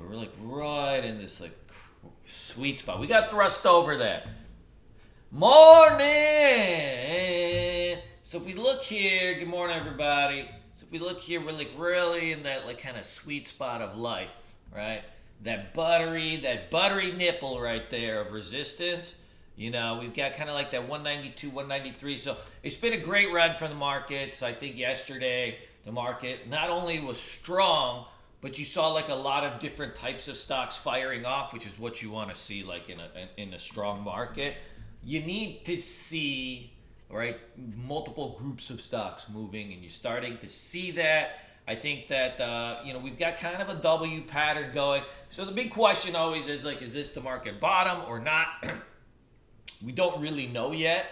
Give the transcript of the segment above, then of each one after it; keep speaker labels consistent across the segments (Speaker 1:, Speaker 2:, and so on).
Speaker 1: We're like right in this like sweet spot. We got thrust over there. Morning. So if we look here, good morning everybody. So if we look here, we're like really in that like kind of sweet spot of life, right? That buttery nipple right there of resistance. You know, we've got kind of like that 192, 193. So it's been a great run for the markets. I think yesterday the market not only was strong, but you saw like a lot of different types of stocks firing off, which is what you want to see like in a strong market. You need to see, right, multiple groups of stocks moving, and you're starting to see that. I think that we've got kind of a W pattern going. So the big question always is like, is this the market bottom or not? We don't really know yet.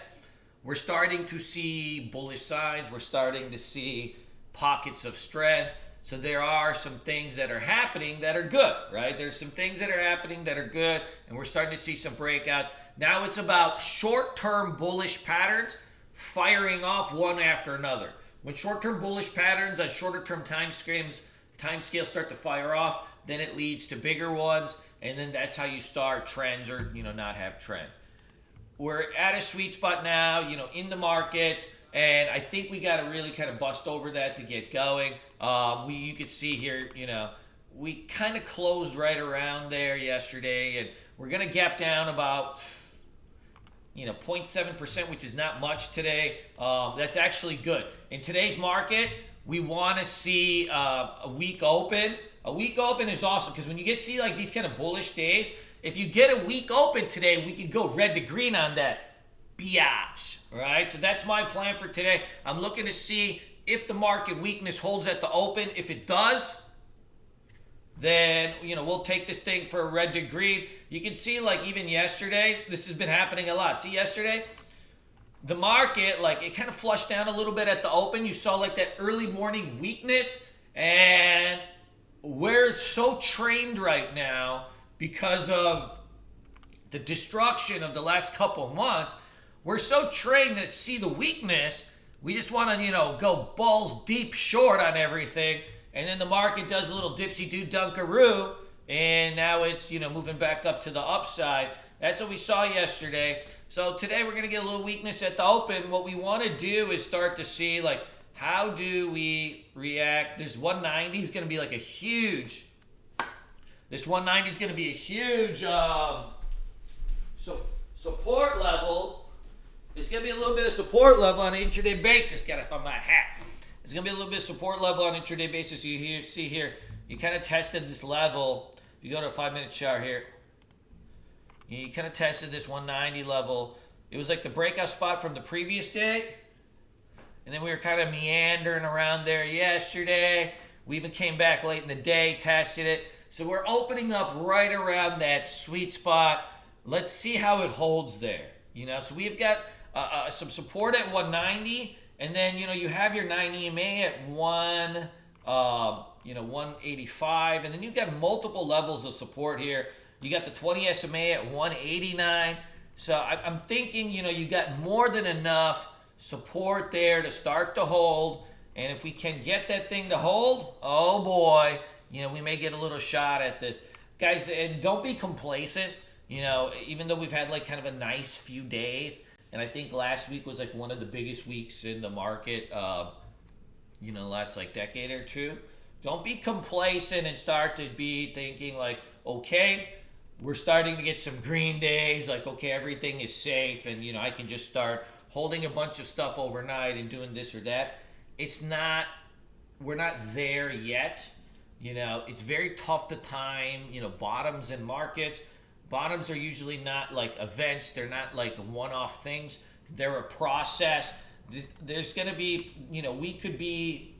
Speaker 1: We're starting to see bullish signs. We're starting to see pockets of strength. So there are some things that are happening that are good, right? There's some things that are happening that are good, and we're starting to see some breakouts. Now it's about short-term bullish patterns firing off one after another. When short-term bullish patterns on shorter-term time scales start to fire off, then it leads to bigger ones, and then that's how you start trends or not have trends. We're at a sweet spot now, in the markets, and I think we got to really kind of bust over that to get going. You could see here, we kind of closed right around there yesterday, and we're going to gap down about 0.7%, which is not much today. That's actually good. In today's market, we want to see a weak open. A weak open is awesome because when you see like these kind of bullish days, if you get a weak open today, we could go red to green on that biatch, right? So that's my plan for today. I'm looking to see if the market weakness holds at the open. If it does, then we'll take this thing for a red to green. You can see like even yesterday, this has been happening a lot. See yesterday, the market like it kind of flushed down a little bit at the open. You saw like that early morning weakness, and we're so trained right now because of the destruction of the last couple of months. We're so trained to see the weakness. We just want to go balls deep short on everything. And then the market does a little dipsy-do dunkaroo, and now it's, moving back up to the upside. That's what we saw yesterday. So today we're going to get a little weakness at the open. What we want to do is start to see, like, how do we react? This 190 is going to be like a huge, support level. There's going to be a little bit of support level on an intraday basis. Got to find my hat. There's going to be a little bit of support level on an intraday basis. You see here, you kind of tested this level. You go to a 5-minute chart here. You kind of tested this 190 level. It was like the breakout spot from the previous day. And then we were kind of meandering around there yesterday. We even came back late in the day, tested it. So we're opening up right around that sweet spot. Let's see how it holds there. So we've got some support at 190. And then, you have your 9 EMA at 185. And then you've got multiple levels of support here. You got the 20 SMA at 189. So I'm thinking, you got more than enough support there to start to hold. And if we can get that thing to hold, oh boy, we may get a little shot at this. Guys, and don't be complacent. Even though we've had like kind of a nice few days, and I think last week was like one of the biggest weeks in the market, last like decade or two. Don't be complacent and start to be thinking like, okay, we're starting to get some green days. Like, okay, everything is safe, and I can just start holding a bunch of stuff overnight and doing this or that. We're not there yet. It's very tough to time, bottoms in markets. Bottoms are usually not like events. They're not like one-off things. They're a process. There's going to be, we could be,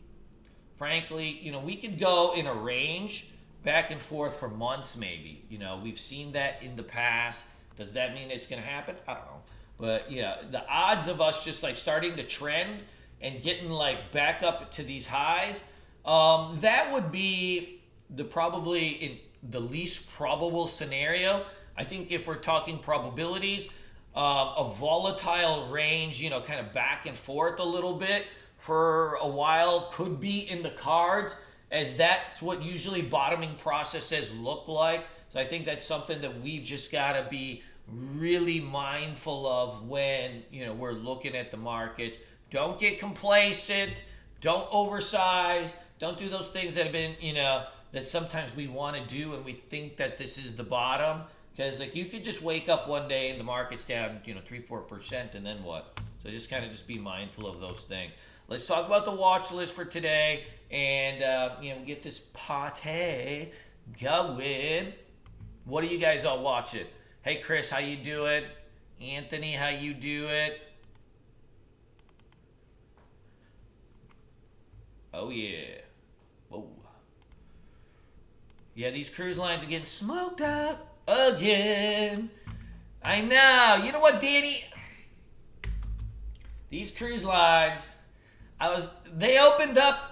Speaker 1: frankly, we could go in a range back and forth for months maybe. We've seen that in the past. Does that mean it's going to happen? I don't know. But yeah, the odds of us just like starting to trend and getting like back up to these highs, that would be probably in the least probable scenario. I think if we're talking probabilities, a volatile range, kind of back and forth a little bit for a while could be in the cards. as that's what usually bottoming processes look like. So I think that's something that we've just got to be really mindful of when, we're looking at the markets. Don't get complacent. Don't oversize. Don't do those things that have been, that sometimes we want to do and we think that this is the bottom. Because you could just wake up one day and the market's down, 3-4%, and then what? So just kind of just be mindful of those things. Let's talk about the watch list for today, and get this party going. What are you guys all watching? Hey Chris, how you doing? Anthony, how you doing? Oh yeah. Whoa. Yeah, these cruise lines are getting smoked out again. I know. You know what, Danny? These cruise lines, they opened up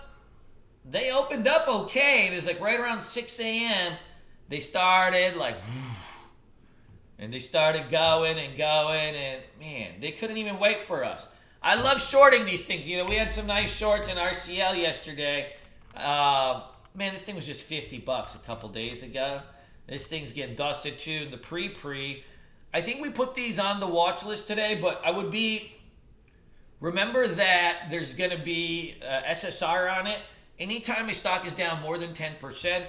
Speaker 1: okay. It was right around 6 a.m. They started and they started going, and man, they couldn't even wait for us. I love shorting these things. We had some nice shorts in RCL yesterday. Man, this thing was just $50 a couple days ago. This thing's getting dusted too. The pre. I think we put these on the watch list today, but remember that there's going to be SSR on it. Anytime a stock is down more than 10%,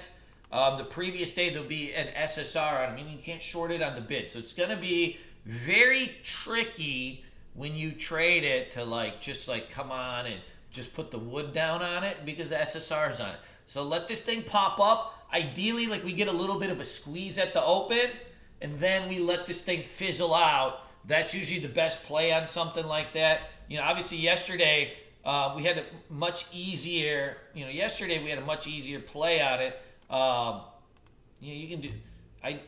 Speaker 1: the previous day there'll be an SSR on it. Meaning you can't short it on the bid. So it's going to be very tricky when you trade it to just come on and just put the wood down on it because the SSR is on it. So let this thing pop up. Ideally, we get a little bit of a squeeze at the open, and then we let this thing fizzle out. That's usually the best play on something like that. Obviously yesterday we had a much easier. Yesterday we had a much easier play on it. You can do.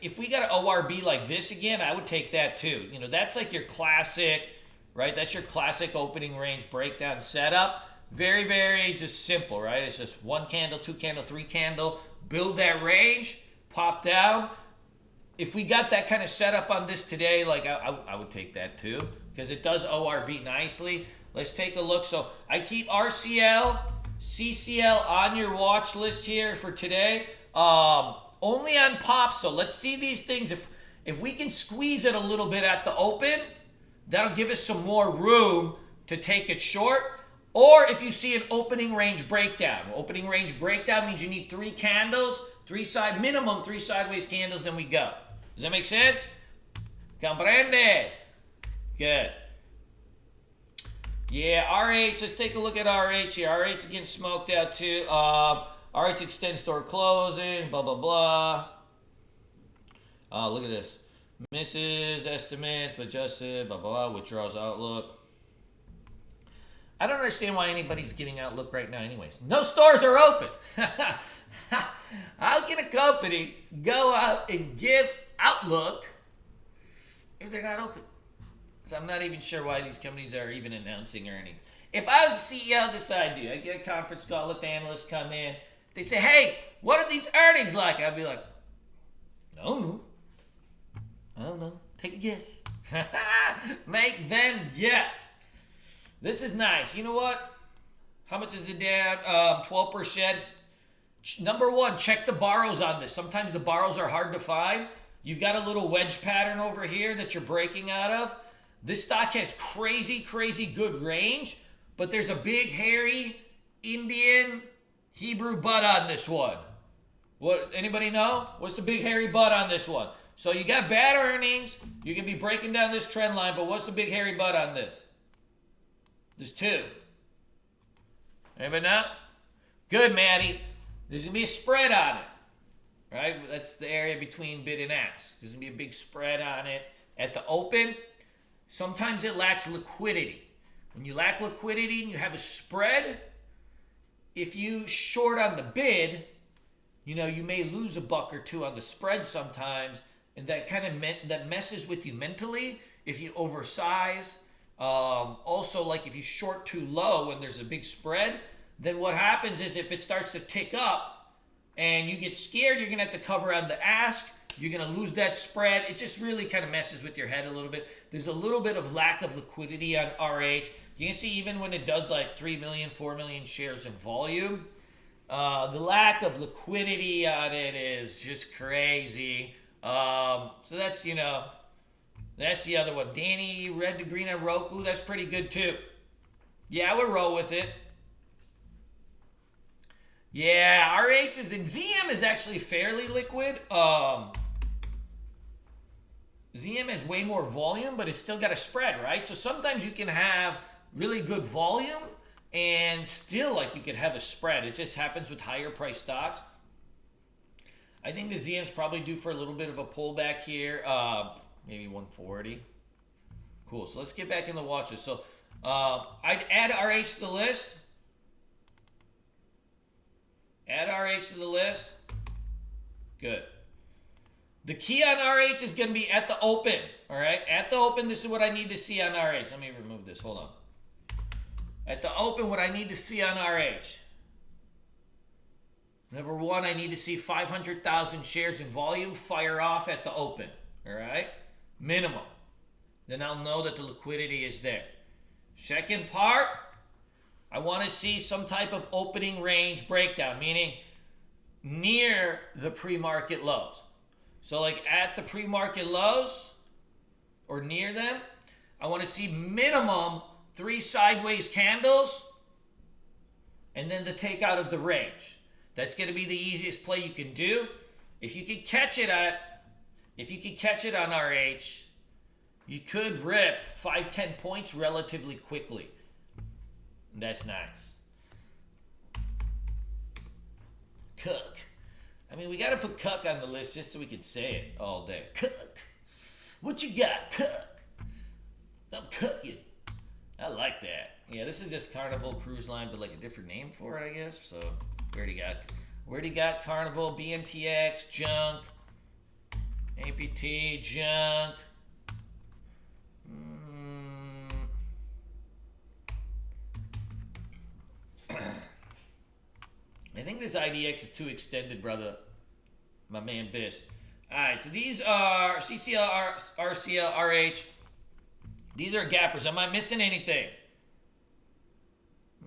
Speaker 1: If we got an ORB like this again, I would take that too. That's your classic, right? That's your classic opening range breakdown setup. Very, very just simple, right? It's just 1 candle, 2 candle, 3 candle. Build that range, pop down. If we got that kind of setup on this today, I would take that too because it does ORB nicely. Let's take a look. So I keep RCL, CCL on your watch list here for today. Only on pops. So let's see these things. If we can squeeze it a little bit at the open, that'll give us some more room to take it short. Or if you see an opening range breakdown. Opening range breakdown means you need 3 candles, minimum 3 sideways candles, then we go. Does that make sense? Comprendes? Good. Yeah, RH, let's take a look at RH here. RH is getting smoked out too. RH extends store closing, blah, blah, blah. Look at this. Misses estimates, but adjusted, blah, blah, blah, withdraws outlook. I don't understand why anybody's getting Outlook right now anyways. No stores are open. How can a company go out and give Outlook if they're not open? So I'm not even sure why these companies are even announcing earnings. If I was a CEO, this I do. I get a conference call, let the analysts come in. They say, hey, what are these earnings like? I'd be like, I don't know. Take a guess. Make them guess. This is nice. You know what? How much is it down? 12%. Number one, check the borrows on this. Sometimes the borrows are hard to find. You've got a little wedge pattern over here that you're breaking out of. This stock has crazy, crazy good range, but there's a big, hairy Indian Hebrew butt on this one. What? Anybody know? What's the big, hairy butt on this one? So you got bad earnings. You can be breaking down this trend line, but what's the big, hairy butt on this? There's 2. Anybody know? Good, Maddie. There's going to be a spread on it. Right? That's the area between bid and ask. There's going to be a big spread on it. At the open, sometimes it lacks liquidity. When you lack liquidity and you have a spread, if you short on the bid, you may lose $1 or $2 on the spread sometimes, and that kind of that messes with you mentally if you oversize. Also, if you short too low when there's a big spread, then what happens is if it starts to tick up and you get scared, you're going to have to cover on the ask. You're going to lose that spread. It just really kind of messes with your head a little bit. There's a little bit of lack of liquidity on RH. You can see even when it does 3 million, 4 million shares in volume, The lack of liquidity on it is just crazy. So that's, that's the other one. Danny, red to green on Roku. That's pretty good too. Yeah, I would roll with it. Yeah, RH is in ZM is actually fairly liquid. ZM has way more volume, but it's still got a spread, right? So sometimes you can have really good volume and still like you could have a spread. It just happens with higher price stocks. I think the ZM's probably due for a little bit of a pullback here. Maybe 140. Cool. So let's get back in the watches. So I'd add RH to the list. Add RH to the list. Good. The key on RH is going to be at the open. All right? At the open, this is what I need to see on RH. Let me remove this. Hold on. At the open, what I need to see on RH. Number one, I need to see 500,000 shares in volume fire off at the open. All right? Minimum. Then I'll know that the liquidity is there. Second part, I want to see some type of opening range breakdown, meaning near the pre-market lows. So like at the pre-market lows or near them, I want to see minimum 3 sideways candles and then the takeout of the range. That's going to be the easiest play you can do. If you can catch it on RH, you could rip 5-10 points relatively quickly. That's nice. Cook. I mean, we got to put Cook on the list just so we can say it all day. Cook. What you got, Cook? I'm cooking. I like that. Yeah, this is just Carnival Cruise Line, but like a different name for it, I guess. So, we already got Carnival, BNTX, Junk, APT, Junk. I think this IDX is too extended, brother. My man Bish. Alright, so these are CCL, RCL, RH. These are gappers. Am I missing anything?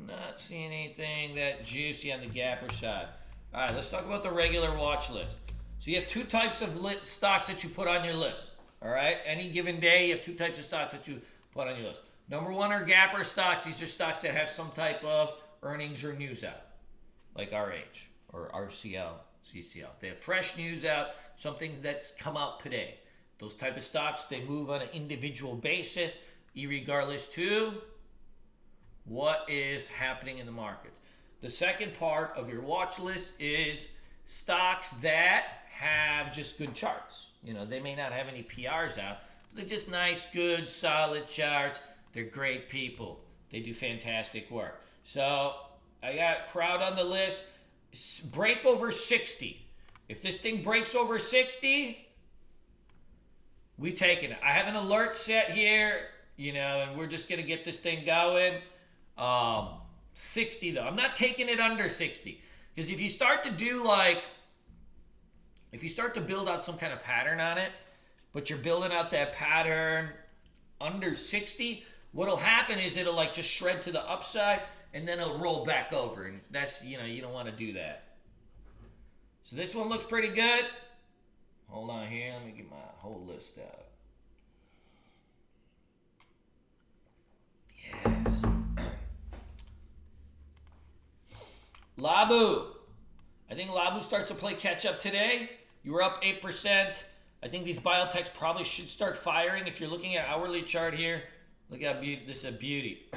Speaker 1: Not seeing anything that juicy on the gapper side. Alright, let's talk about the regular watch list. So you have 2 types of stocks that you put on your list. Alright, any given day you have 2 types of stocks that you put on your list. Number 1 are gapper stocks. These are stocks that have some type of earnings or news out. Like RH or RCL, CCL. They have fresh news out, something that's come out today. Those type of stocks, they move on an individual basis, irregardless to what is happening in the markets. The second part of your watch list is stocks that have just good charts. They may not have any PRs out, but they're just nice, good, solid charts. They're great people. They do fantastic work. So I got crowd on the list. Break over 60. If this thing breaks over 60, we taking it. I have an alert set here, and we're just going to get this thing going. 60 though. I'm not taking it under 60. Because if you start to build out some kind of pattern on it, but you're building out that pattern under 60, what'll happen is it'll just shred to the upside and then it'll roll back over. And that's, you don't want to do that. So this one looks pretty good. Hold on here. Let me get my whole list out. Yes. Labu. I think Labu starts to play catch up today. You were up 8%. I think these biotechs probably should start firing. If you're looking at hourly chart here, look how this is a beauty.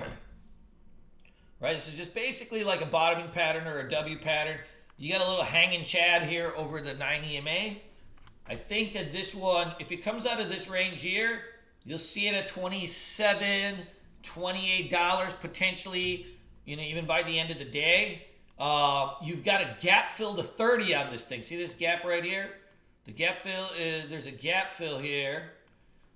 Speaker 1: Right, this is just basically like a bottoming pattern or a W pattern. You got a little hanging chad here over the 9 EMA. I think that this one, if it comes out of this range here, you'll see it at $27, $28 potentially, even by the end of the day. You've got a gap fill to 30 on this thing. See this gap right here? The gap fill is, there's a gap fill here.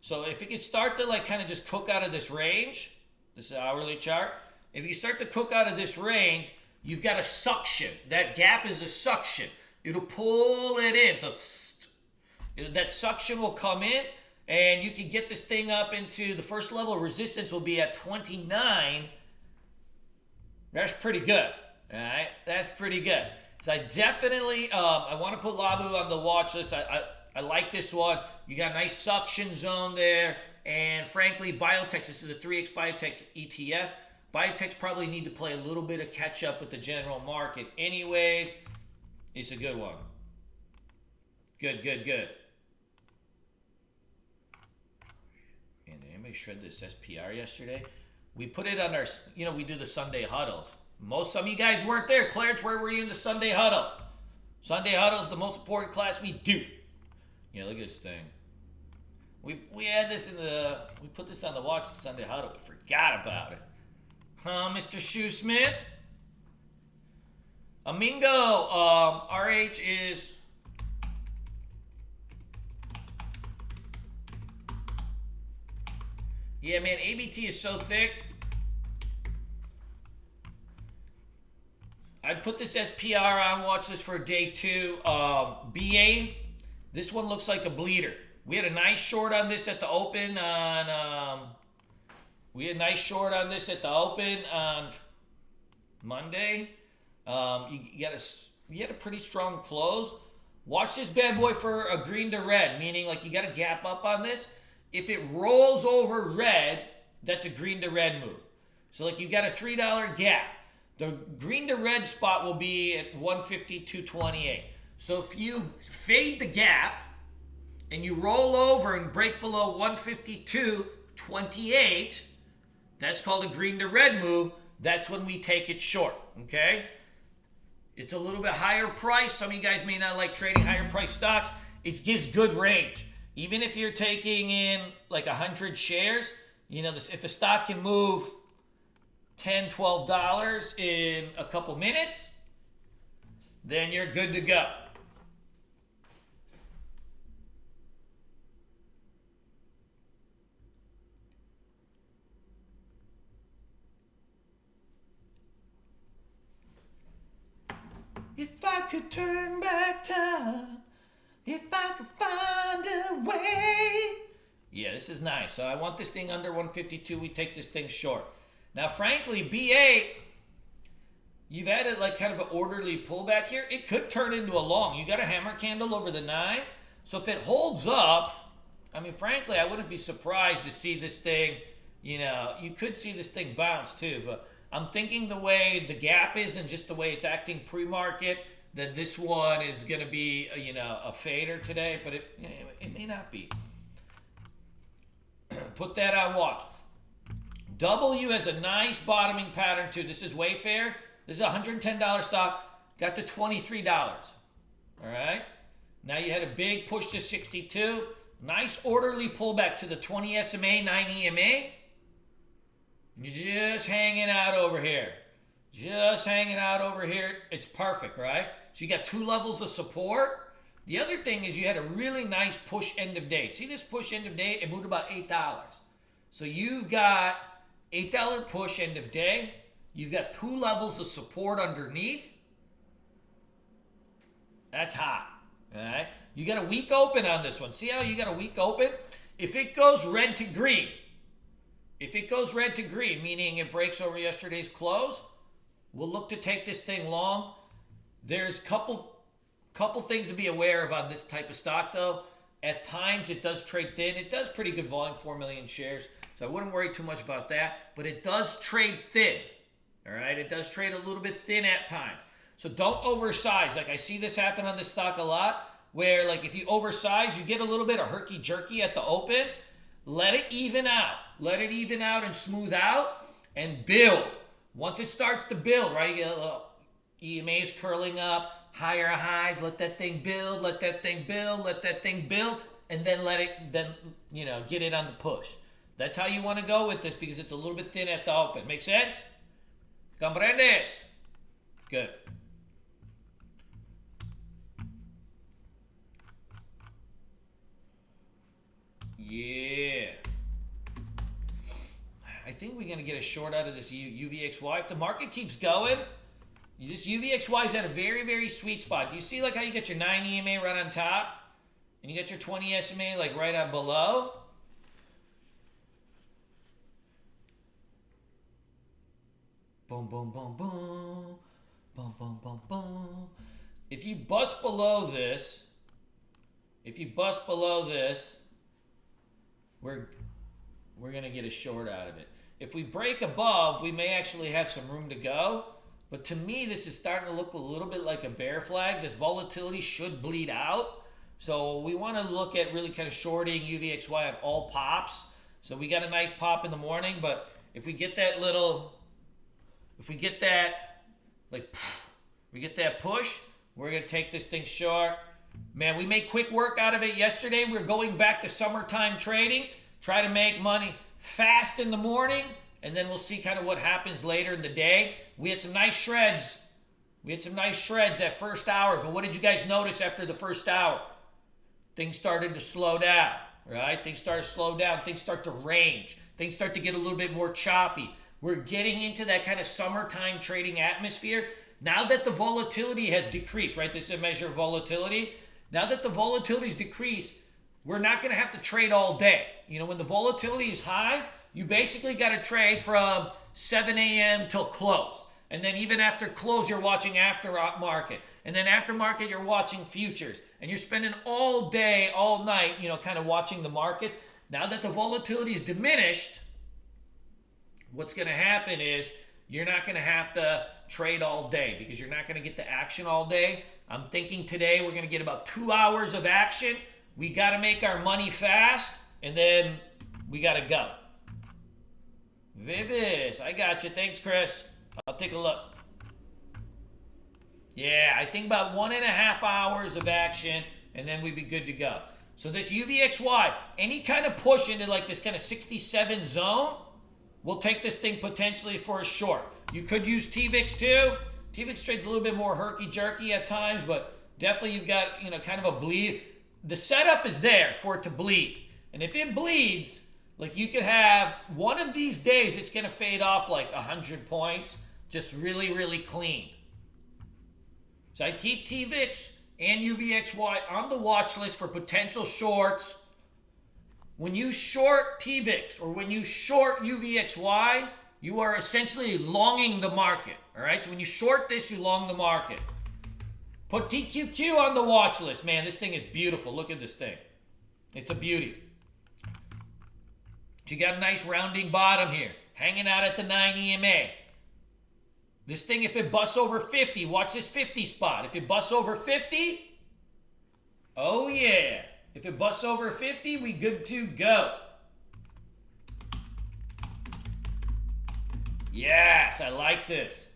Speaker 1: So if it could start to kind of just cook out of this range, this is hourly chart. If you start to cook out of this range, you've got a suction. That gap is a suction. It'll pull it in. So that suction will come in, and you can get this thing up into the first level of resistance will be at 29. That's pretty good. All right, that's pretty good. So I definitely, I want to put Labu on the watch list. I like this one. You got a nice suction zone there. And frankly, Biotech, this is a 3X Biotech ETF. Biotechs probably need to play a little bit of catch up with the general market. Anyways, it's a good one. Good, good, good. And did anybody shred this SPR yesterday? We put it on our, we do the Sunday huddles. Some of you guys weren't there. Clarence, where were you in the Sunday huddle? Sunday huddle is the most important class we do. Yeah, look at this thing. We had this we put this on the watch the Sunday huddle. We forgot about it. Huh, Mr. Shoesmith? Amingo, RH is... Yeah, man, ABT is so thick. I'd put this SPR on, watch this for day 2. BA, this one looks like a bleeder. We had a nice short on this at the open on... we had a nice short on this at the open on Monday. You had a pretty strong close. Watch this bad boy for a green to red, meaning like you got to gap up on this. If it rolls over red, that's a green to red move. So like you got a $3 gap. The green to red spot will be at 152.28. So if you fade the gap and you roll over and break below 152.28, that's called a green to red move. That's when we take it short, okay? It's a little bit higher price. Some of you guys may not like trading higher price stocks. It gives good range. Even if you're taking in like 100 shares, if a stock can move $10, $12 in a couple minutes, then you're good to go. If I could turn back time, if I could find a way. Yeah, this is nice. So I want this thing under 152. We take this thing short. Now, frankly, BA, you've added like kind of an orderly pullback here. It could turn into a long. You got a hammer candle over the 9. So if it holds up, I mean, frankly, I wouldn't be surprised to see this thing, you could see this thing bounce too. But I'm thinking the way the gap is and just the way it's acting pre-market, that this one is going to be, a fader today, but it may not be. Put that on watch. W has a nice bottoming pattern too. This is Wayfair. This is a $110 stock. Got to $23. All right. Now you had a big push to 62. Nice orderly pullback to the 20 SMA, 9 EMA. You're just hanging out over here. Just hanging out over here. It's perfect, right? So you got 2 levels of support. The other thing is you had a really nice push end of day. See this push end of day? It moved about $8. So you've got $8 push end of day. You've got 2 levels of support underneath. That's hot. All right? You got a weak open on this one. See how you got a weak open? If it goes red to green, meaning it breaks over yesterday's close, we'll look to take this thing long. There's couple things to be aware of on this type of stock, though. At times, it does trade thin. It does pretty good volume, 4 million shares. So I wouldn't worry too much about that. But it does trade thin. All right? It does trade a little bit thin at times. So don't oversize. Like I see this happen on this stock a lot, where like if you oversize, you get a little bit of herky-jerky at the open. Let it even out. Let it even out and smooth out and build. Once it starts to build, right, you get a little EMAs curling up, higher highs, let that thing build, let that thing build, let that thing build, and then get it on the push. That's how you want to go with this because it's a little bit thin at the open. Make sense? Comprendes? Good. Yeah. I think we're going to get a short out of this UVXY. If the market keeps going, this UVXY is at a very, very sweet spot. Do you see like how you get your 9 EMA right on top? And you get your 20 SMA like right on below? Boom, boom, boom, boom. Boom, boom, boom, boom. If you bust below this, we're gonna get a short out of it. If we break above, we may actually have some room to go. But to me, this is starting to look a little bit like a bear flag. This volatility should bleed out. So we want to look at really kind of shorting UVXY at all pops. So we got a nice pop in the morning, but if we get that push, we're going to take this thing short. Man, we made quick work out of it yesterday. We're going back to summertime trading. Try to make money fast in the morning, and then we'll see kind of what happens later in the day. We had some nice shreds. That first hour, but what did you guys notice after the first hour? Things started to slow down, right? Things start to range. Things start to get a little bit more choppy. We're getting into that kind of summertime trading atmosphere. Now that the volatility has decreased, right? This is a measure of volatility. Now that the volatility has decreased, we're not going to have to trade all day. You know, when the volatility is high, you basically got to trade from 7 a.m. till close. And then even after close, you're watching after market. And then after market, you're watching futures. And you're spending all day, all night, you know, kind of watching the markets. Now that the volatility is diminished, what's going to happen is you're not going to have to trade all day because you're not going to get the action all day. I'm thinking today we're going to get about 2 hours of action. We got to make our money fast, and then we got to go. Vivis, I got you. Thanks, Chris. I'll take a look. Yeah, I think about 1.5 hours of action, and then we'd be good to go. So this UVXY, any kind of push into like this kind of 67 zone, we'll take this thing potentially for a short. You could use TVIX too. TVIX trades a little bit more herky-jerky at times, but definitely you've got, you know, kind of a bleed. The setup is there for it to bleed. And if it bleeds, like you could have one of these days, it's going to fade off like 100 points, just really, really clean. So I keep TVIX and UVXY on the watch list for potential shorts. When you short TVIX or when you short UVXY, you are essentially longing the market. All right, so when you short this, you long the market. Put TQQ on the watch list. Man, this thing is beautiful. Look at this thing. It's a beauty. You got a nice rounding bottom here, hanging out at the 9 EMA. This thing, if it busts over 50, watch this 50 spot. If it busts over 50, oh yeah. If it busts over 50, we good to go. Yes, I like this.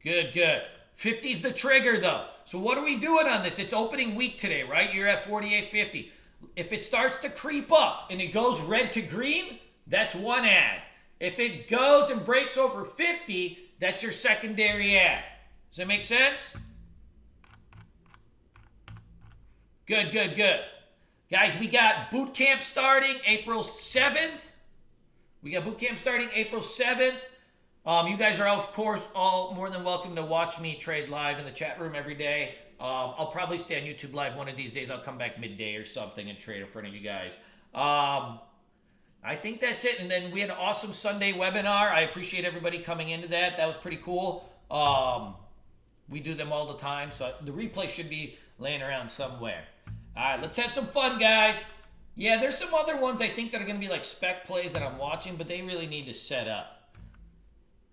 Speaker 1: Good, good. 50's the trigger though. So what are we doing on this? It's opening week today, right? You're at 48.50. If it starts to creep up and it goes red to green, that's one ad. If it goes and breaks over 50, that's your secondary ad. Does that make sense? Good, good, good. Guys, we got boot camp starting April 7th. You guys are, of course, all more than welcome to watch me trade live in the chat room every day. I'll probably stay on YouTube live one of these days. I'll come back midday or something and trade in front of you guys. I think that's it. And then we had an awesome Sunday webinar. I appreciate everybody coming into that. That was pretty cool. We do them all the time, so the replay should be laying around somewhere. All right, let's have some fun, guys. Yeah, there's some other ones I think that are going to be like spec plays that I'm watching, but they really need to set up.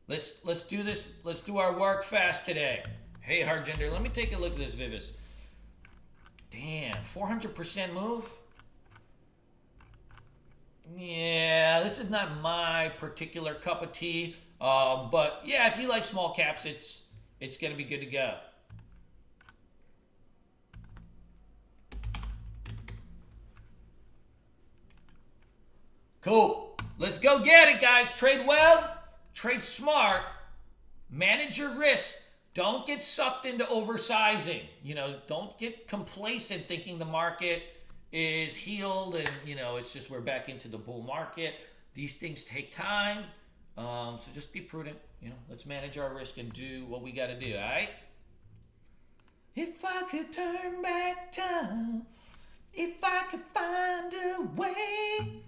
Speaker 1: Let's do this. Let's do our work fast today. Hey, Harjinder, let me take a look at this, Vivis. Damn, 400% move? Yeah, this is not my particular cup of tea. But yeah, if you like small caps, it's going to be good to go. Cool. Let's go get it, guys. Trade well, trade smart, manage your risk. Don't get sucked into oversizing. You know, don't get complacent thinking the market is healed and, you know, it's just we're back into the bull market. These things take time. So just be prudent. You know, let's manage our risk and do what we got to do, all right? If I could turn back time, if I could find a way